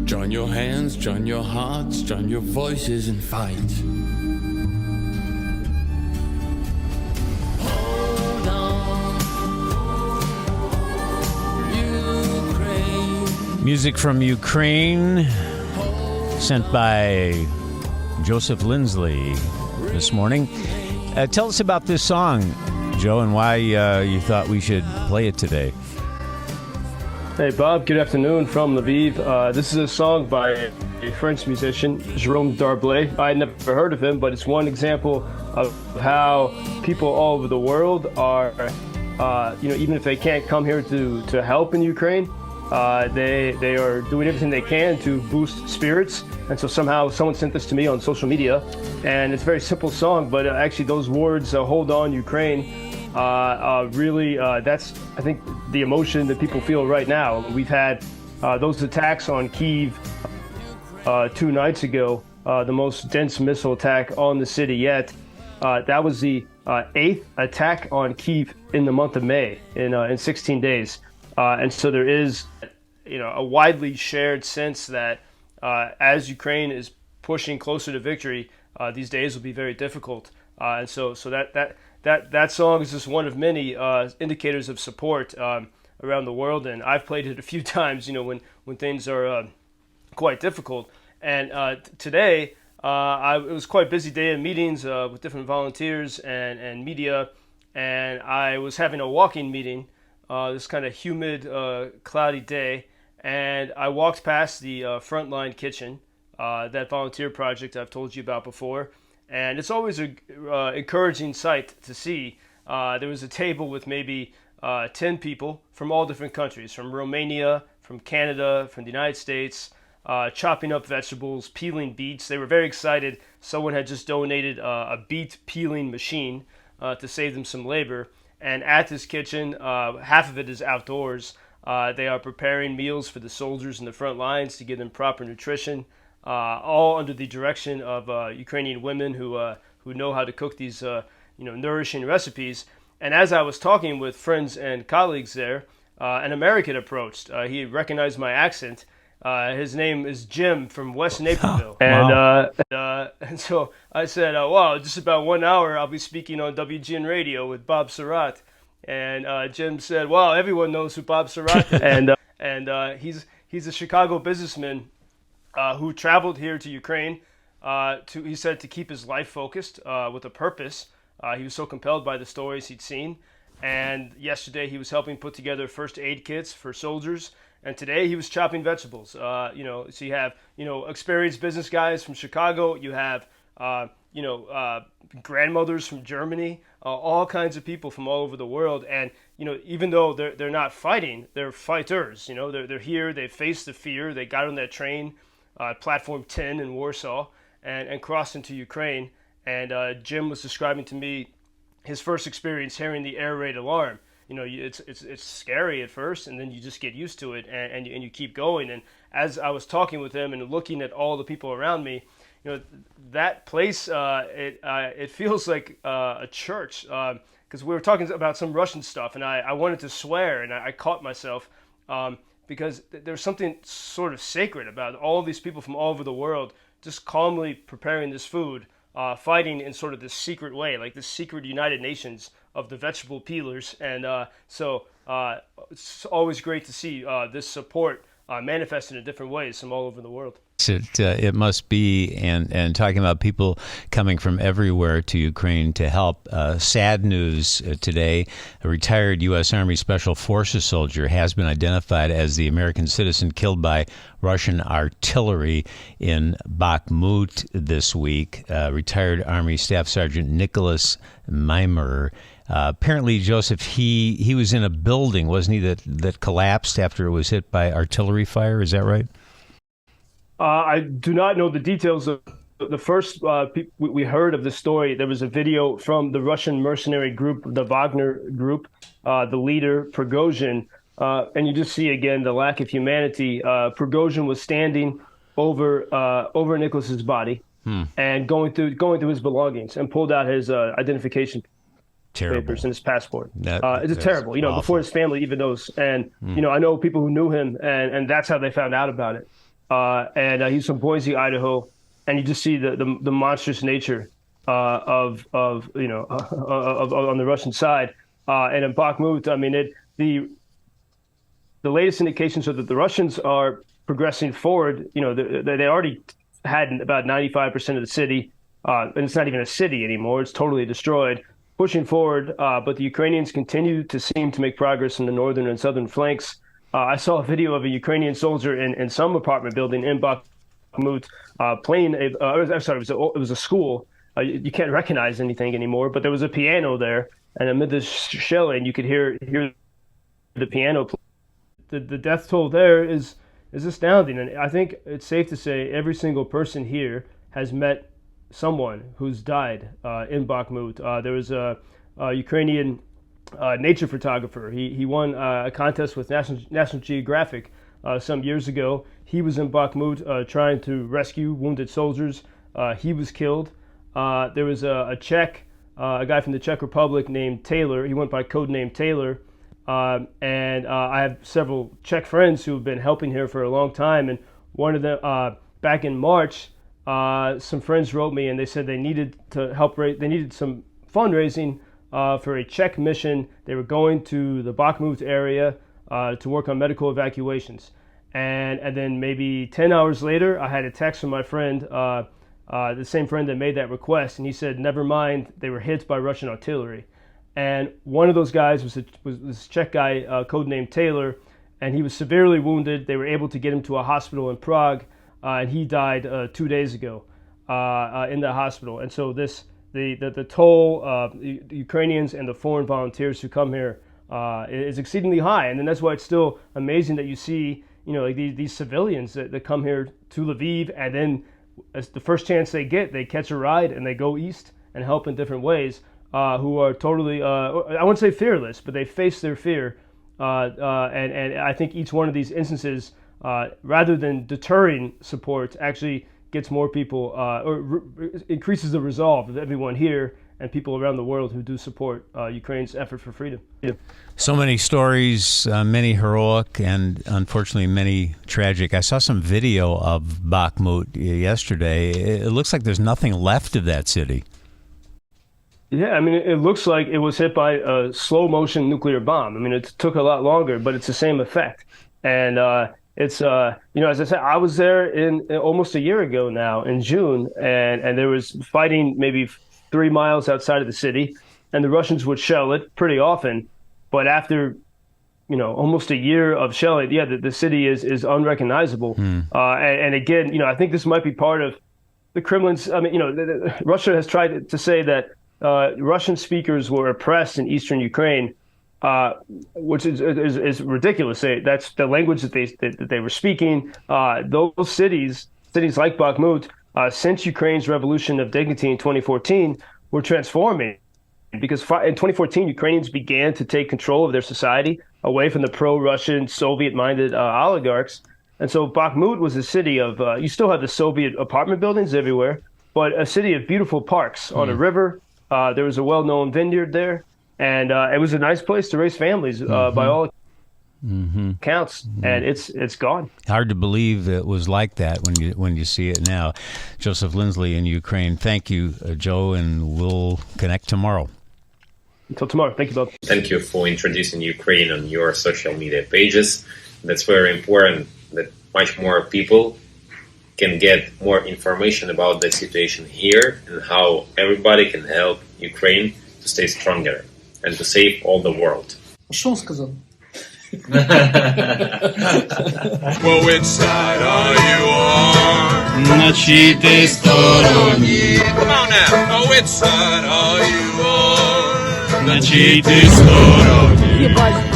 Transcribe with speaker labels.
Speaker 1: Join your hands, join your hearts, join your voices and fight. Hold on, Ukraine.
Speaker 2: Music from Ukraine, sent by Joseph Lindsley this morning. Tell us about this song, Joe, and why you thought we should play it today.
Speaker 3: Hey, Bob. Good afternoon from Lviv. This is a song by a French musician, Jérôme Darblay. I had never heard of him, but it's one example of how people all over the world are, even if they can't come here to help in Ukraine, they are doing everything they can to boost spirits. And so somehow someone sent this to me on social media, and it's a very simple song, but actually those words, hold on, Ukraine, really, that's, I think, the emotion that people feel right now. We've had those attacks on Kyiv 2 nights ago, the most dense missile attack on the city yet. That was the 8th attack on Kyiv in the month of May, in 16 days. And so there is, a widely shared sense that as Ukraine is pushing closer to victory, these days will be very difficult. And so that song is just one of many indicators of support around the world. And I've played it a few times, when things are quite difficult. And today, it was quite a busy day of meetings with different volunteers and media. And I was having a walking meeting this kind of humid, cloudy day. And I walked past the Frontline Kitchen, that volunteer project I've told you about before. And it's always an encouraging sight to see. There was a table with maybe 10 people from all different countries, from Romania, from Canada, from the United States, chopping up vegetables, peeling beets. They were very excited. Someone had just donated a beet peeling machine to save them some labor. And at this kitchen, half of it is outdoors. They are preparing meals for the soldiers in the front lines to give them proper nutrition. All under the direction of Ukrainian women who know how to cook these nourishing recipes. And as I was talking with friends and colleagues there, an American approached. He recognized my accent. His name is Jim from West Naperville. And so I said, wow, just about 1 hour I'll be speaking on WGN Radio with Bob Sirott. And Jim said, wow, everyone knows who Bob Sirott is. and he's a Chicago businessman who traveled here to Ukraine, he said, to keep his life focused with a purpose. He was so compelled by the stories he'd seen. And yesterday he was helping put together first aid kits for soldiers. And today he was chopping vegetables. So you have, experienced business guys from Chicago. You have, grandmothers from Germany, all kinds of people from all over the world. And, even though they're not fighting, they're fighters. They're here. They faced the fear. They got on that train, Platform 10 in Warsaw, and crossed into Ukraine. And Jim was describing to me his first experience hearing the air raid alarm. It's scary at first, and then you just get used to it, and you keep going. And as I was talking with him and looking at all the people around me, that place, it feels like a church, because we were talking about some Russian stuff, and I wanted to swear, and I caught myself, because there's something sort of sacred about all these people from all over the world just calmly preparing this food, fighting in sort of this secret way, like this secret United Nations of the vegetable peelers. And so it's always great to see this support manifested in different ways from all over the world.
Speaker 2: It must be, and talking about people coming from everywhere to Ukraine to help. Sad news today, a retired U.S. Army Special Forces soldier has been identified as the American citizen killed by Russian artillery in Bakhmut this week. Retired Army Staff Sergeant Nicholas Meimer. Apparently, Joseph, he was in a building, wasn't he, that collapsed after it was hit by artillery fire? Is that right?
Speaker 3: I do not know the details of the first we heard of the story. There was a video from the Russian mercenary group, the Wagner group, the leader, Prigozhin, and you just see again the lack of humanity. Prigozhin was standing over Nicholas's body and going through his belongings and pulled out his identification papers and his passport. It's terrible, awful. Before his family even knows. And, I know people who knew him, and that's how they found out about it. and he's from Boise, Idaho, and you just see the monstrous nature of on the Russian side, and in Bakhmut. I mean, the latest indications are that the Russians are progressing forward. You know, they already had about 95% of the city, and it's not even a city anymore. It's totally destroyed. Pushing forward, but the Ukrainians continue to seem to make progress in the northern and southern flanks. I saw a video of a Ukrainian soldier in some apartment building in Bakhmut playing. It was a school. You can't recognize anything anymore, but there was a piano there, and amid the shelling, you could hear the piano play. The death toll there is astounding, and I think it's safe to say every single person here has met someone who's died in Bakhmut. There was a Ukrainian nature photographer. He won a contest with National Geographic some years ago. He was in Bakhmut trying to rescue wounded soldiers. He was killed. There was a Czech, a guy from the Czech Republic named Taylor. He went by code name Taylor. And I have several Czech friends who have been helping here for a long time. And one of them, back in March, some friends wrote me and they said they needed to help they needed some fundraising for a Czech mission. They were going to the Bakhmut area to work on medical evacuations. And then maybe 10 hours later, I had a text from my friend, the same friend that made that request, and he said, never mind, they were hit by Russian artillery. And one of those guys was this Czech guy, codenamed Taylor, and he was severely wounded. They were able to get him to a hospital in Prague, and he died 2 days ago in the hospital. And so the toll of the Ukrainians and the foreign volunteers who come here is exceedingly high. And then that's why it's still amazing that you see, like these civilians that come here to Lviv, and then as the first chance they get, they catch a ride and they go east and help in different ways, who are totally, I wouldn't say fearless, but they face their fear. And I think each one of these instances, rather than deterring support, actually gets more people, or increases the resolve of everyone here and people around the world who do support Ukraine's effort for freedom. Yeah.
Speaker 2: So many stories, many heroic and unfortunately many tragic. I saw some video of Bakhmut yesterday. It looks like there's nothing left of that city.
Speaker 3: Yeah, I mean, it looks like it was hit by a slow motion nuclear bomb. I mean, it took a lot longer, but it's the same effect. And it's, as I said, I was there in almost a year ago now in June, and there was fighting maybe 3 miles outside of the city, and the Russians would shell it pretty often. But after, almost a year of shelling, the city is unrecognizable. And again, I think this might be part of the Kremlin's. I mean, Russia has tried to say that Russian speakers were oppressed in eastern Ukraine, which is ridiculous. That's the language that they were speaking. Those cities like Bakhmut, since Ukraine's revolution of dignity in 2014, were transforming. Because in 2014, Ukrainians began to take control of their society away from the pro-Russian, Soviet-minded oligarchs. And so Bakhmut was a city of, you still have the Soviet apartment buildings everywhere, but a city of beautiful parks on a river. There was a well-known vineyard there, and it was a nice place to raise families by all accounts, and it's gone.
Speaker 2: Hard to believe it was like that when you see it now. Joseph Lindsley in Ukraine. Thank you, Joe, and we'll connect tomorrow.
Speaker 3: Until tomorrow. Thank you, Bob.
Speaker 4: Thank you for introducing Ukraine on your social media pages. That's very important that much more people can get more information about the situation here and how everybody can help Ukraine to stay stronger and to save all the world.
Speaker 5: Что он сказал?
Speaker 1: Well, which side are you on?
Speaker 5: На чьей ты стороне?
Speaker 1: Come on now. Oh, which side are you on?
Speaker 5: На чьей ты стороне?